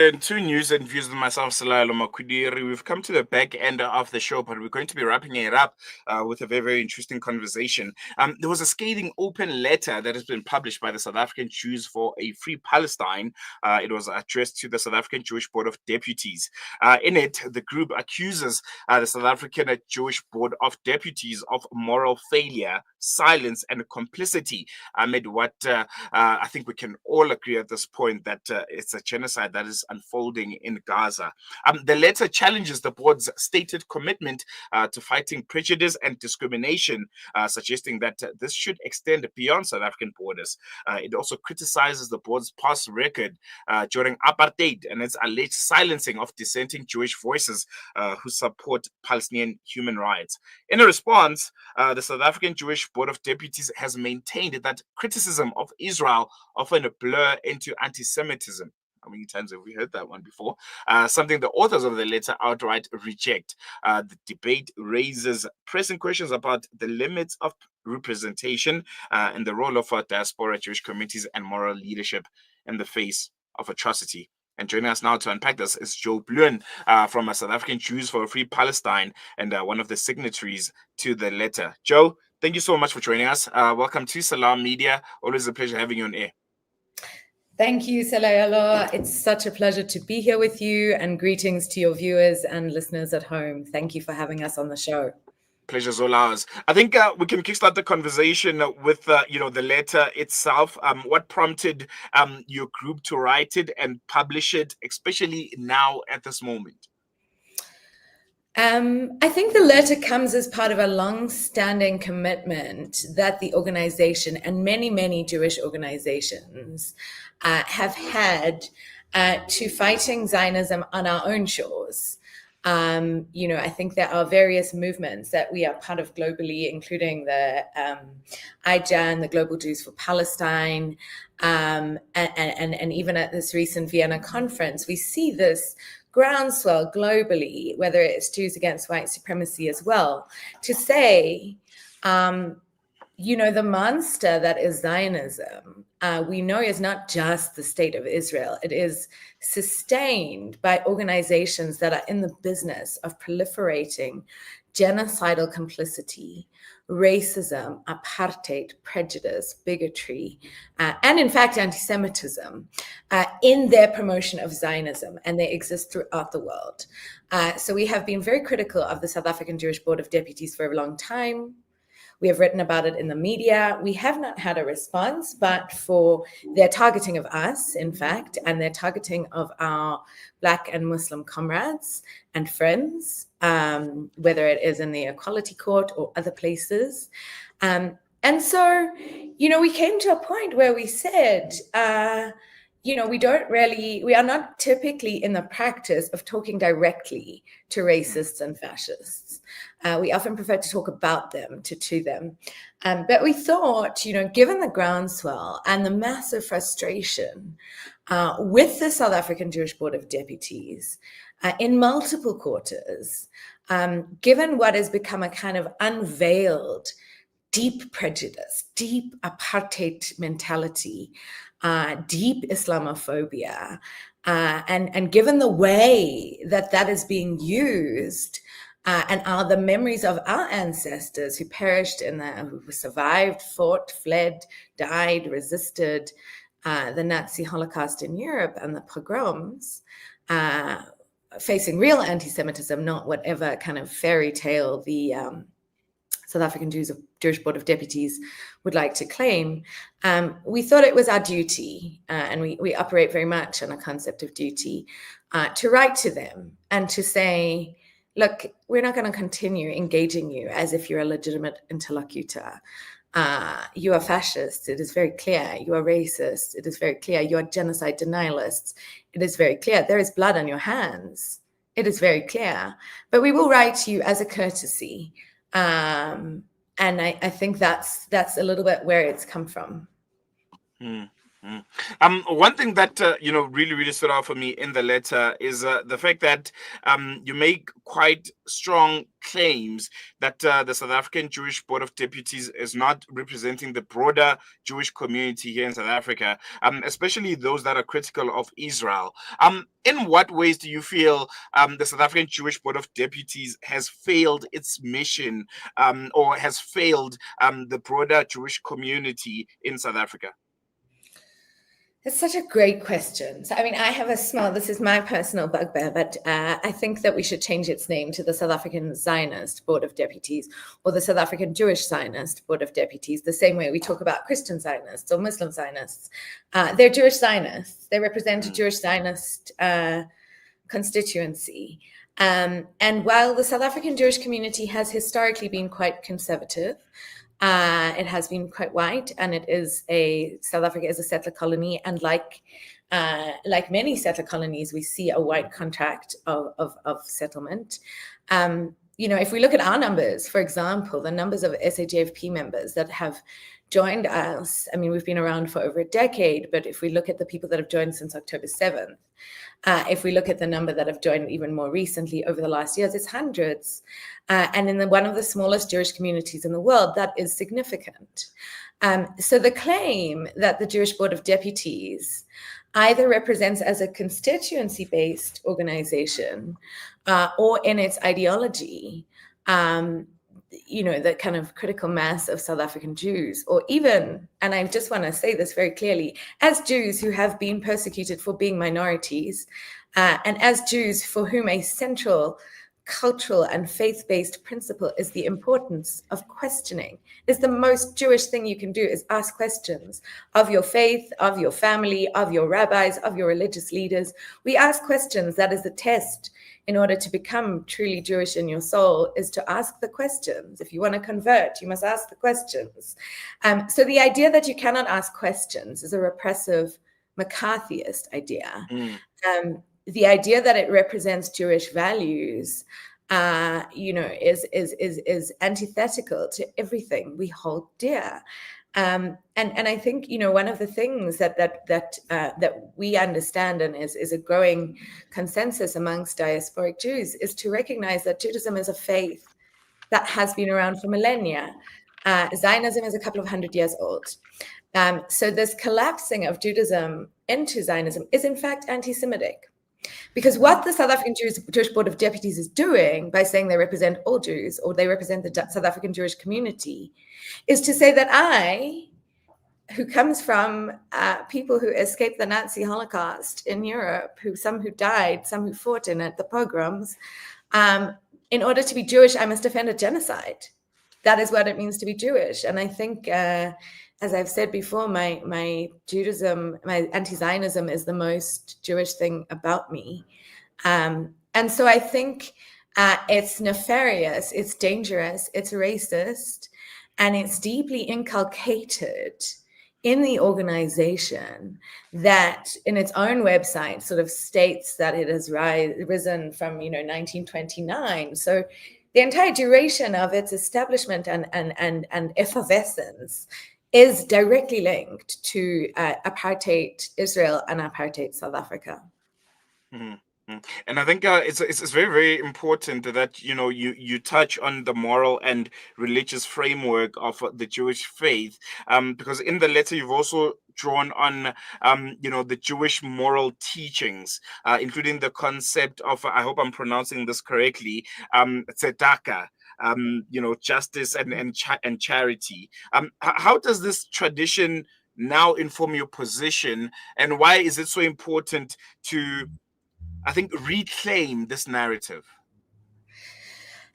And two news and views with myself, Salalo Makudiri. We've come to the back end of the show, but we're going to be wrapping it up with a very, very interesting conversation. There was a scathing open letter that has been published by the South African Jews for a Free Palestine. It was addressed to the South African Jewish Board of Deputies. In it, the group accuses the South African Jewish Board of Deputies of moral failure, silence, and complicity amid what I think we can all agree at this point that it's a genocide that is unfolding in Gaza. The letter challenges the board's stated commitment to fighting prejudice and discrimination, suggesting that this should extend beyond South African borders. It also criticizes the board's past record during apartheid and its alleged silencing of dissenting Jewish voices who support Palestinian human rights. In a response, the South African Jewish Board of Deputies has maintained that criticism of Israel often blur into anti-Semitism. How many times have we heard that one before? Something the authors of the letter outright reject. The debate raises pressing questions about the limits of representation and the role of diaspora Jewish communities and moral leadership in the face of atrocity. And joining us now to unpack this is Bluen from South African Jews for a Free Palestine and one of the signatories to the letter. Joe, thank you so much for joining us. Welcome to Salam Media. Always a pleasure having you on air. Thank you, Salayalo. It's such a pleasure to be here with you, and greetings to your viewers and listeners at home. Thank you for having us on the show. Pleasure's all ours. I think we can kickstart the conversation with the letter itself. What prompted your group to write it and publish it, especially now at this moment? I think the letter comes as part of a long-standing commitment that the organization and many Jewish organizations have had to fighting Zionism on our own shores. I think there are various movements that we are part of globally, including the IJAN, the Global Jews for Palestine, and even at this recent Vienna conference, we see this groundswell globally, whether it's Jews against white supremacy as well, to say, the monster that is Zionism, we know is not just the state of Israel. It is sustained by organizations that are in the business of proliferating genocidal complicity, racism, apartheid, prejudice, bigotry, and in fact, anti-Semitism in their promotion of Zionism, and they exist throughout the world. So we have been very critical of the South African Jewish Board of Deputies for a long time. We have written about it in the media. We have not had a response, but for their targeting of us, in fact, and their targeting of our Black and Muslim comrades and friends, whether it is in the Equality Court or other places. And so, we came to a point where we said, we are not typically in the practice of talking directly to racists and fascists. We often prefer to talk about them, to them. But we thought, given the groundswell and the massive frustration with the South African Jewish Board of Deputies in multiple quarters, given what has become a kind of unveiled deep prejudice, deep apartheid mentality, deep Islamophobia, and given the way that is being used, and are the memories of our ancestors who perished who survived, fought, fled, died, resisted the Nazi Holocaust in Europe and the pogroms, facing real anti-Semitism, not whatever kind of fairy tale the South African Jewish Board of Deputies would like to claim. We thought it was our duty, and we operate very much on a concept of duty, to write to them and to say, look, we're not going to continue engaging you as if you're a legitimate interlocutor. You are fascist. It is very clear. You are racist. It is very clear. You are genocide denialists. It is very clear. There is blood on your hands. It is very clear. But we will write to you as a courtesy. And I think that's a little bit where it's come from. Mm. One thing that really stood out for me in the letter is the fact that you make quite strong claims that the South African Jewish Board of Deputies is not representing the broader Jewish community here in South Africa, especially those that are critical of Israel. In what ways do you feel the South African Jewish Board of Deputies has failed its mission, or has failed the broader Jewish community in South Africa? It's such a great question. So, I mean, this is my personal bugbear, but I think that we should change its name to the South African Zionist Board of Deputies or the South African Jewish Zionist Board of Deputies, the same way we talk about Christian Zionists or Muslim Zionists. They're Jewish Zionists. They represent a Jewish Zionist constituency. And while the South African Jewish community has historically been quite conservative, it has been quite white, and South Africa is a settler colony, and like many settler colonies, we see a white contract of settlement. If we look at our numbers, for example, the numbers of SAJBD members that have joined us, I mean, we've been around for over a decade, but if we look at the people that have joined since October 7th, if we look at the number that have joined even more recently over the last years, it's hundreds. And in one of the smallest Jewish communities in the world, that is significant. So the claim that the Jewish Board of Deputies either represents as a constituency-based organization or in its ideology, the kind of critical mass of South African Jews, or even, and I just want to say this very clearly, as Jews who have been persecuted for being minorities, and as Jews for whom a central cultural and faith-based principle is the importance of questioning. Is the most Jewish thing you can do is ask questions of your faith, of your family, of your rabbis, of your religious leaders. We ask questions. That is the test in order to become truly Jewish in your soul, is to ask the questions. If you want to convert, you must ask the questions. So the idea that you cannot ask questions is a repressive McCarthyist idea. The idea that it represents Jewish values, is antithetical to everything we hold dear. And I think, one of the things that we understand and is a growing consensus amongst diasporic Jews is to recognize that Judaism is a faith that has been around for millennia. Zionism is a couple of hundred years old. So this collapsing of Judaism into Zionism is in fact anti-Semitic. Because what the South African Jewish Board of Deputies is doing by saying they represent all Jews, or they represent the South African Jewish community, is to say that I, who comes from people who escaped the Nazi Holocaust in Europe, some who died, some who fought in it, the pogroms, in order to be Jewish, I must defend a genocide. That is what it means to be Jewish. And I think, as I've said before, my Judaism, my anti-Zionism is the most Jewish thing about me. And so I think it's nefarious, it's dangerous, it's racist, and it's deeply inculcated in the organization that in its own website sort of states that it has risen from 1929. So the entire duration of its establishment and effervescence is directly linked to apartheid Israel and apartheid South Africa. Mm-hmm. And I think it's very, very important that you touch on the moral and religious framework of the Jewish faith, because in the letter you've also drawn on the Jewish moral teachings, including the concept of, I hope I'm pronouncing this correctly, tzedakah. Justice and charity. How does this tradition now inform your position, and why is it so important to, I think, reclaim this narrative?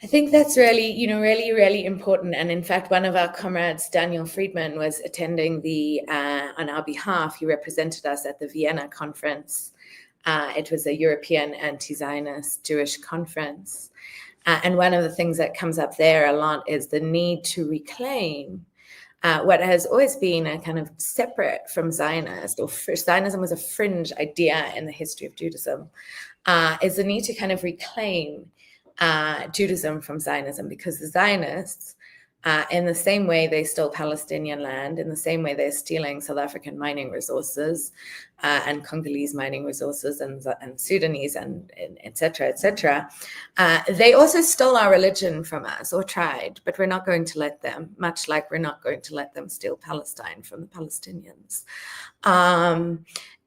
I think that's really, really, really important. And in fact, one of our comrades, Daniel Friedman, was attending on our behalf. He represented us at the Vienna conference. It was a European anti-Zionist Jewish conference. And one of the things that comes up there a lot is the need to reclaim what has always been a kind of separate from Zionist, or Zionism was a fringe idea in the history of Judaism, is the need to kind of reclaim Judaism from Zionism, because the Zionists In the same way they stole Palestinian land, in the same way they're stealing South African mining resources and Congolese mining resources and Sudanese and et cetera, et cetera. They also stole our religion from us, or tried, but we're not going to let them, much like we're not going to let them steal Palestine from the Palestinians.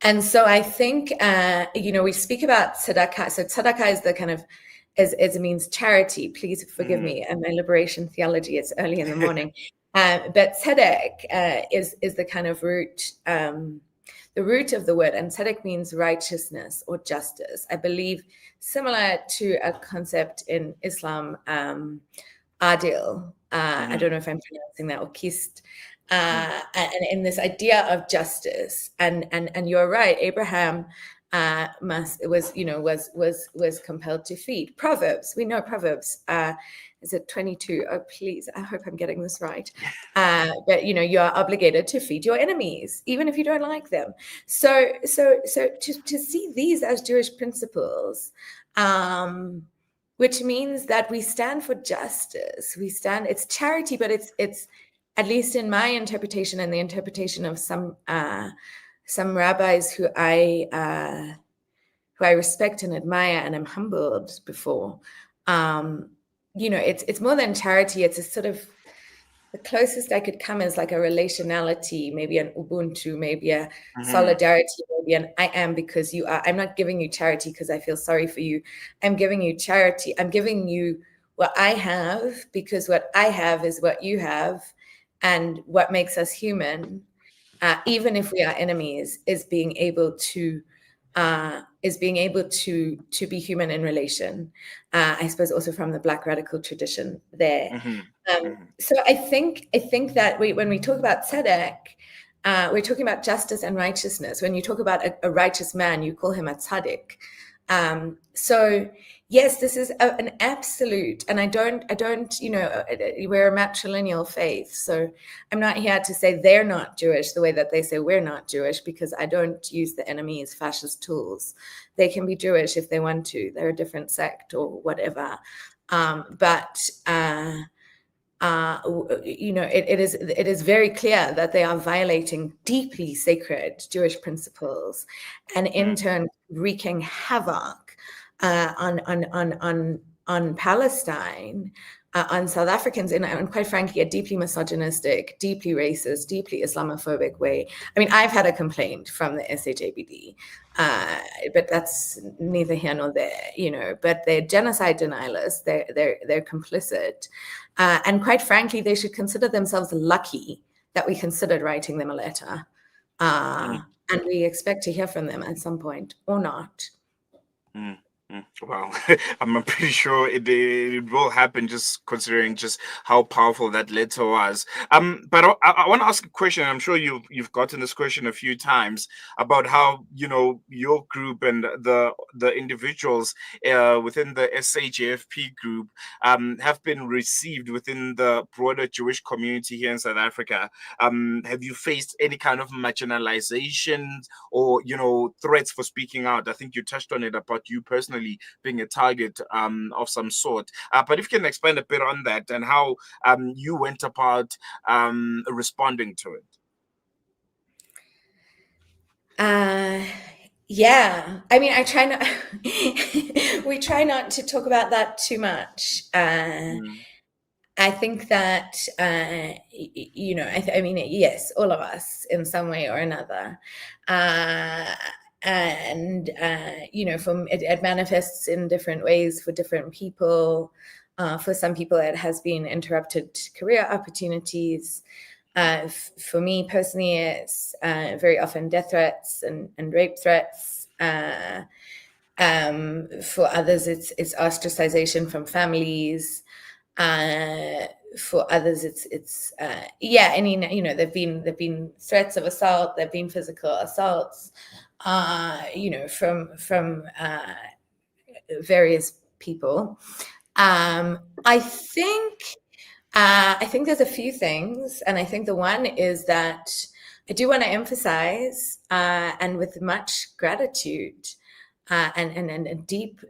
And so I think, we speak about tzedakah. So tzedakah is the kind of, it means charity. Please forgive me and my liberation theology. It's early in the morning. But tzedek is the kind of root, the root of the word. And tzedek means righteousness or justice. I believe similar to a concept in Islam, adil. I don't know if I'm pronouncing that, or kist. And in this idea of justice. And you're right, Abraham was compelled to feed. Proverbs, we know Proverbs, is it 22? Oh, please, I hope I'm getting this right. But you are obligated to feed your enemies, even if you don't like them. So to see these as Jewish principles, which means that we stand for justice. It's charity, but it's at least in my interpretation and the interpretation of some rabbis who I respect and admire and am humbled before. It's more than charity. It's a sort of, the closest I could come is like a relationality, maybe an Ubuntu, maybe a solidarity, maybe an I am because you are. I'm not giving you charity because I feel sorry for you. I'm giving you charity. I'm giving you what I have because what I have is what you have. And what makes us human, even if we are enemies, is being able to be human in relation. I suppose also from the Black radical tradition there. So I think that when we talk about tzedek, we're talking about justice and righteousness. When you talk about a righteous man, you call him a tzaddik. So yes, this is an absolute, and I don't, we're a matrilineal faith. So I'm not here to say they're not Jewish the way that they say we're not Jewish, because I don't use the enemy as fascist tools. They can be Jewish if they want to. They're a different sect or whatever. It is very clear that they are violating deeply sacred Jewish principles, and in turn wreaking havoc on Palestine, on South Africans, and quite frankly, a deeply misogynistic, deeply racist, deeply Islamophobic way. I mean, I've had a complaint from the SAJBD, but that's neither here nor there, but they're genocide denialists, they're complicit. And quite frankly, they should consider themselves lucky that we considered writing them a letter. And we expect to hear from them at some point, or not. Well, I'm pretty sure it will happen, just considering just how powerful that letter was. But I want to ask a question. I'm sure you've gotten this question a few times about how your group and the individuals within the SAJFP group have been received within the broader Jewish community here in South Africa. Have you faced any kind of marginalization or threats for speaking out? I think you touched on it about you personally being a target of some sort. But if you can expand a bit on that and how you went about responding to it. Yeah, I mean, we try not to talk about that too much. I think that, yes, all of us in some way or another. It manifests in different ways for different people. For some people, it has been interrupted career opportunities. For me personally, it's very often death threats and rape threats. For others, it's ostracization from families. For others, there've been threats of assault, there've been physical assaults, from various people. I think there's a few things, and I think the one is that I do want to emphasize, and with much gratitude, and deep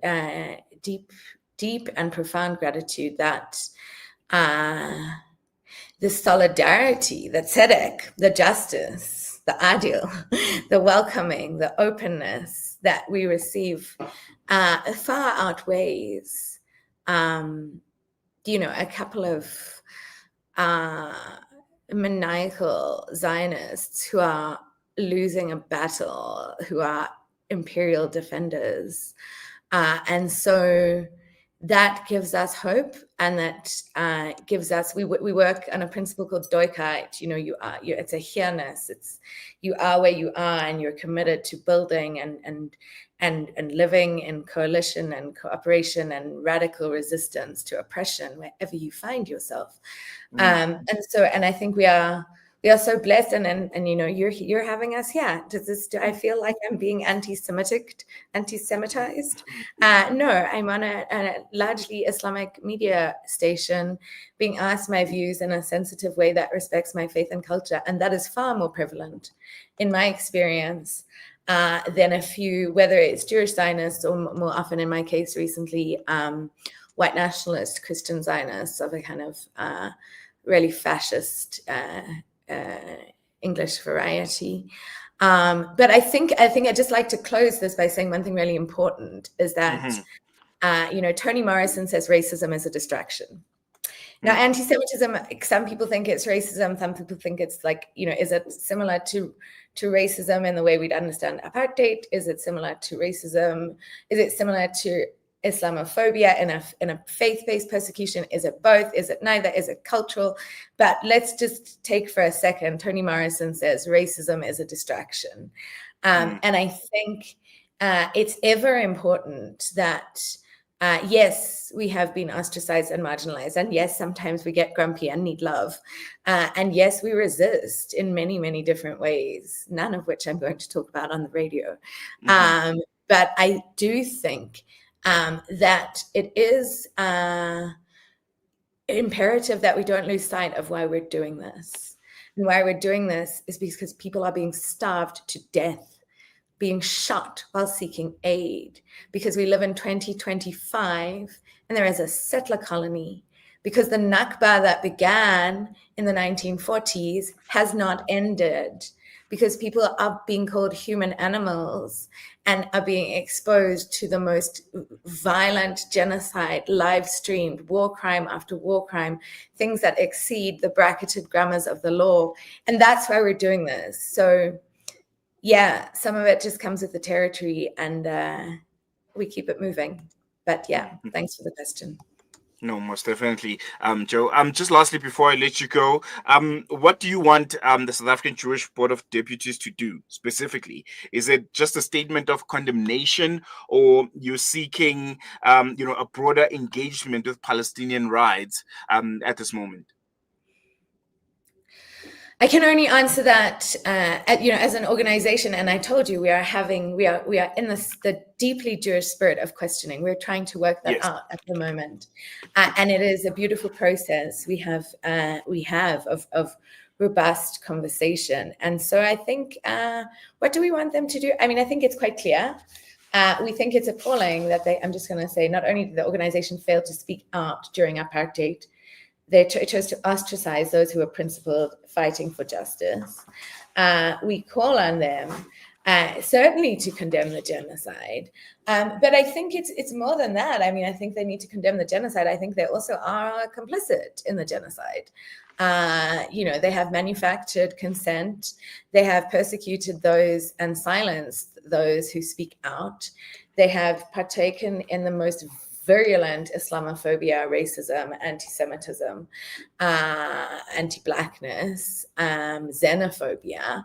and profound gratitude, that the solidarity, the tzedek, the justice, the adil, the welcoming, the openness that we receive far outweighs, a couple of maniacal Zionists who are losing a battle, who are imperial defenders. And so that gives us hope, and that gives us, we work on a principle called doikite. It's a here-ness. It's you are where you are, and you're committed to building and living in coalition and cooperation and radical resistance to oppression wherever you find yourself. And I think we are so blessed, and you're having us here. Do I feel like I'm being anti-Semitized? No, I'm on a largely Islamic media station, being asked my views in a sensitive way that respects my faith and culture, and that is far more prevalent, in my experience, than a few, whether it's Jewish Zionists or more often, in my case recently, white nationalist Christian Zionists of a kind of really fascist English variety. But I think I'd just like to close this by saying one thing really important is that, Toni Morrison says racism is a distraction. Now, anti-Semitism, some people think it's racism. Some people think it's like, is it similar to racism in the way we'd understand apartheid? Is it similar to racism? Is it similar to Islamophobia in a faith-based persecution? Is it both? Is it neither? Is it cultural? But let's just take for a second. Toni Morrison says racism is a distraction. And I think it's ever important that, yes, we have been ostracized and marginalized. And yes, sometimes we get grumpy and need love. And yes, we resist in many, many different ways, none of which I'm going to talk about on the radio. But I do think that it is imperative that we don't lose sight of why we're doing this. And why we're doing this is because people are being starved to death, being shot while seeking aid, because we live in 2025 and there is a settler colony, because the Nakba that began in the 1940s has not ended, because people are being called human animals and are being exposed to the most violent genocide, live streamed, war crime after war crime, things that exceed the bracketed grammars of the law. And that's why we're doing this. So yeah, some of it just comes with the territory, and we keep it moving. But yeah, thanks for the question. No, most definitely. Joe, just lastly, before I let you go, what do you want the South African Jewish Board of Deputies to do specifically? Is it just a statement of condemnation, or you're seeking, a broader engagement with Palestinian rights at this moment? I can only answer that, as an organization. And I told you, we are in the deeply Jewish spirit of questioning. We're trying to work that out at the moment, and it is a beautiful process we have of robust conversation. And so I think, what do we want them to do? I mean, I think it's quite clear. We think it's appalling that I'm just going to say, not only did the organization fail to speak out during apartheid, they chose to ostracize those who were principled, fighting for justice. We call on them certainly to condemn the genocide, but I think it's more than that. I mean, I think they need to condemn the genocide. I think they also are complicit in the genocide. They have manufactured consent. They have persecuted those and silenced those who speak out. They have partaken in the most virulent Islamophobia, racism, anti-Semitism, anti-Blackness, xenophobia.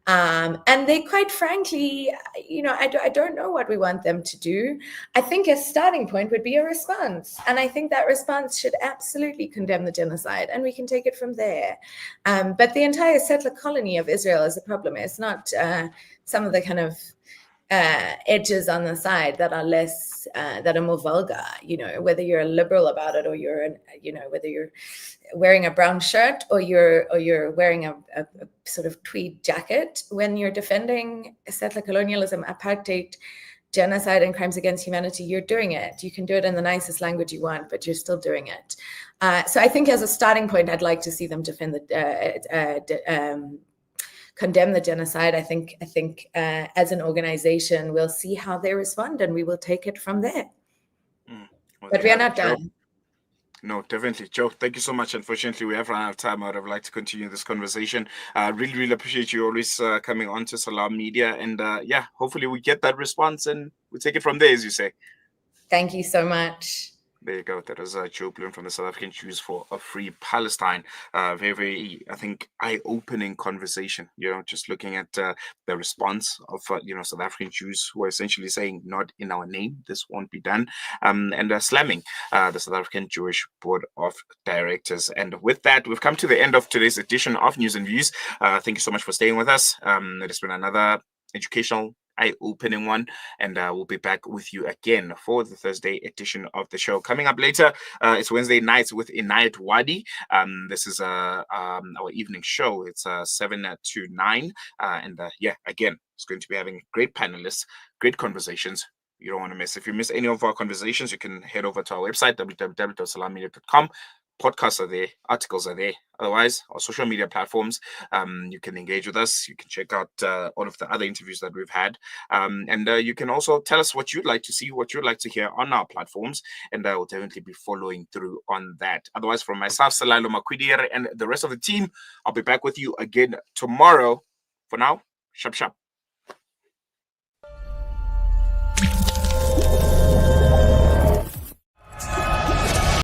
And they, quite frankly, I don't know what we want them to do. I think a starting point would be a response. And I think that response should absolutely condemn the genocide, and we can take it from there. But the entire settler colony of Israel is a problem. It's not some of the kind of edges on the side that are less, that are more vulgar, whether you're a liberal about it, or whether you're wearing a brown shirt or you're wearing a sort of tweed jacket. When you're defending settler colonialism, apartheid, genocide and crimes against humanity, you're doing it. You can do it in the nicest language you want, but you're still doing it. So I think as a starting point, I'd like to see them defend condemn the genocide. I think as an organization, we'll see how they respond, and we will take it from there. Well, but we are not done. No, definitely. Joe, thank you so much. Unfortunately, we have run out of time. I would have liked to continue this conversation. Really, really appreciate you always coming on to Salam Media. And yeah, hopefully we get that response and we take it from there, as you say. Thank you so much. There you go. That was Joe Bluen from the South African Jews for a Free Palestine. Very, very, I think, eye-opening conversation. Just looking at the response of, South African Jews who are essentially saying, not in our name, this won't be done, and slamming the South African Jewish Board of Directors. And with that, we've come to the end of today's edition of News and Views. Thank you so much for staying with us. It has been another educational, eye-opening one, and we'll be back with you again for the Thursday edition of the show. Coming up later, it's Wednesday nights with Inayat Wadi. This is our evening show. It's 7 to 9, and yeah, again, it's going to be having great panelists, great conversations. You don't want to miss. If you miss any of our conversations, you can head over to our website, www.salammedia.com. Podcasts are there, articles are there. Otherwise, our social media platforms, you can engage with us. You can check out all of the other interviews that we've had. And you can also tell us what you'd like to see, what you'd like to hear on our platforms. And I will definitely be following through on that. Otherwise, from myself, Salalo Makwidire, and the rest of the team, I'll be back with you again tomorrow. For now, shap shap.